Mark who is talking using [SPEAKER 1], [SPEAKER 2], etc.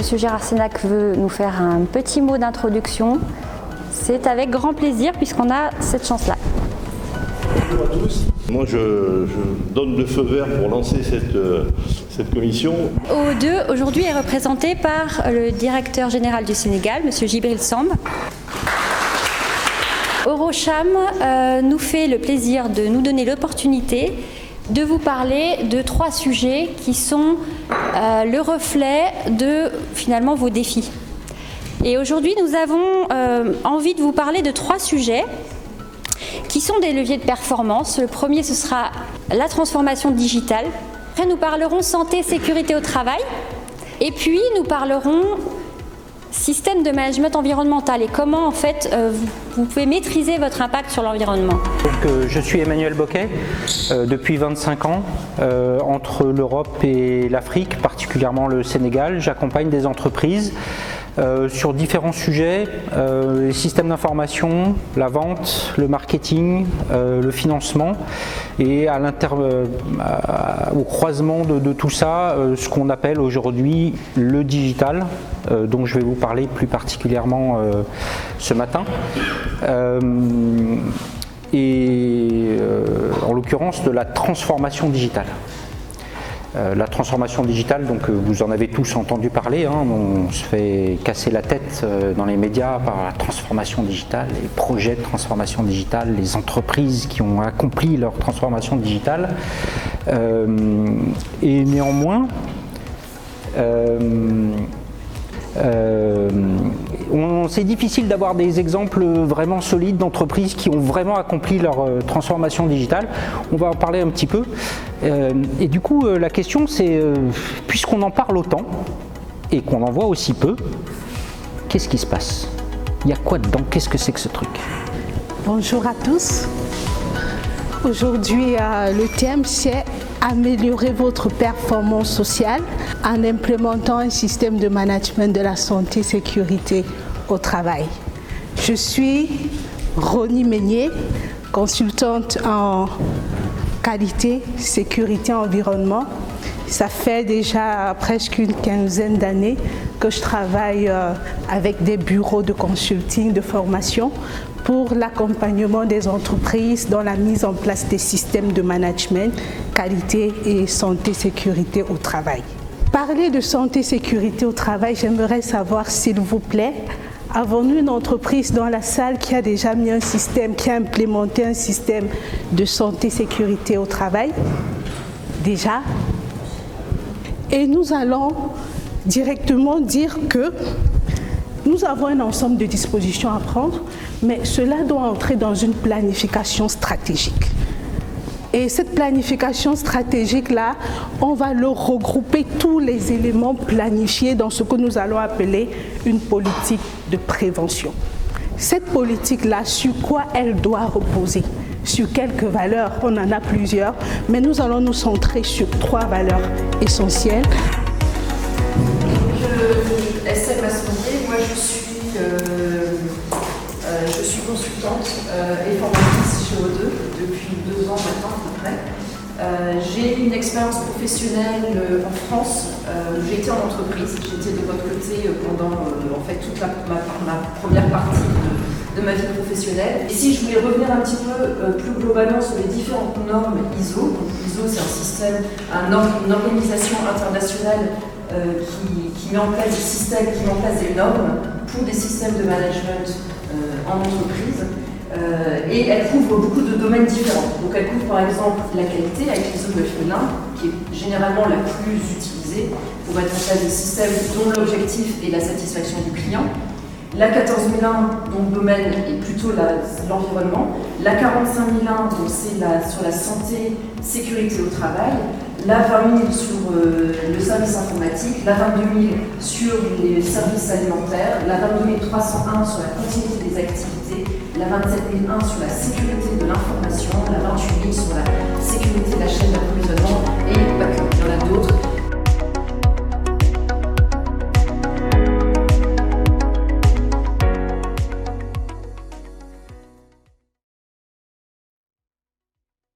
[SPEAKER 1] Monsieur Gérard Sénac veut nous faire un petit mot d'introduction, c'est avec grand plaisir puisqu'on a cette chance-là.
[SPEAKER 2] Bonjour à tous. Moi, je donne le feu vert pour lancer cette commission.
[SPEAKER 1] OO2, aujourd'hui, est représenté par le directeur général du Sénégal, M. Djibril Samb. Eurocham nous fait le plaisir de nous donner l'opportunité de vous parler de 3 sujets qui sont le reflet de, finalement, vos défis. Et aujourd'hui, nous avons envie de vous parler de 3 sujets qui sont des leviers de performance. Le premier, ce sera la transformation digitale. Après, nous parlerons santé, sécurité au travail. Et puis, nous parlerons système de management environnemental et comment, en fait, vous pouvez maîtriser votre impact sur l'environnement.
[SPEAKER 3] Donc, je suis Emmanuel Boquet, depuis 25 ans, entre l'Europe et l'Afrique, particulièrement le Sénégal. J'accompagne des entreprises sur différents sujets, les systèmes d'information, la vente, le marketing, le financement et au croisement de tout ça, ce qu'on appelle aujourd'hui le digital, dont je vais vous parler plus particulièrement ce matin. En l'occurrence de la transformation digitale. La transformation digitale, donc vous en avez tous entendu parler, hein, on se fait casser la tête dans les médias par la transformation digitale, les projets de transformation digitale, les entreprises qui ont accompli leur transformation digitale. Et néanmoins, c'est difficile d'avoir des exemples vraiment solides d'entreprises qui ont vraiment accompli leur transformation digitale. On va en parler un petit peu. Et du coup, la question c'est, puisqu'on en parle autant et qu'on en voit aussi peu, qu'est-ce qui se passe? Il y a quoi dedans? Qu'est-ce que c'est que ce truc?
[SPEAKER 4] Bonjour à tous. Aujourd'hui, le thème c'est améliorer votre performance sociale en implémentant un système de management de la santé et sécurité au travail. Je suis Roni Meignier, consultante en qualité, sécurité, environnement. Ça fait déjà presque une quinzaine d'années que je travaille avec des bureaux de consulting, de formation pour l'accompagnement des entreprises dans la mise en place des systèmes de management, qualité et santé, sécurité au travail. Parler de santé, sécurité au travail, j'aimerais savoir, s'il vous plaît, avons-nous une entreprise dans la salle qui a déjà mis un système, qui a implémenté un système de santé, sécurité au travail? Déjà. Et nous allons directement dire que nous avons un ensemble de dispositions à prendre, mais cela doit entrer dans une planification stratégique. Et cette planification stratégique-là, on va le regrouper tous les éléments planifiés dans ce que nous allons appeler une politique de prévention. Cette politique-là, sur quoi elle doit reposer? Sur quelques valeurs? On en a plusieurs, mais nous allons nous centrer sur 3 valeurs essentielles.
[SPEAKER 5] Estelle Massonnier, moi je suis consultante et formatrice chez OO2 depuis 2 ans maintenant à peu près. J'ai une expérience professionnelle en France où j'ai été en entreprise. J'étais de votre côté pendant en fait toute ma première partie de ma vie professionnelle. Et si je voulais revenir un petit peu plus globalement sur les différentes normes ISO, donc ISO c'est un système, une organisation internationale qui met en place des systèmes, qui met en place des normes pour des systèmes de management en entreprise. Et elle couvre beaucoup de domaines différents. Donc elle couvre par exemple la qualité avec l'ISO 9001, qui est généralement la plus utilisée pour mettre en place des systèmes dont l'objectif est la satisfaction du client. La 14001, dont le domaine est plutôt l'environnement. La 45001, donc c'est sur la santé, sécurité au travail. La 20000 sur le service informatique. La 22000 sur les services alimentaires. La 22301 sur la continuité des activités. La 27001 sur la sécurité de l'information. La 28000 sur la sécurité de la chaîne d'approvisionnement.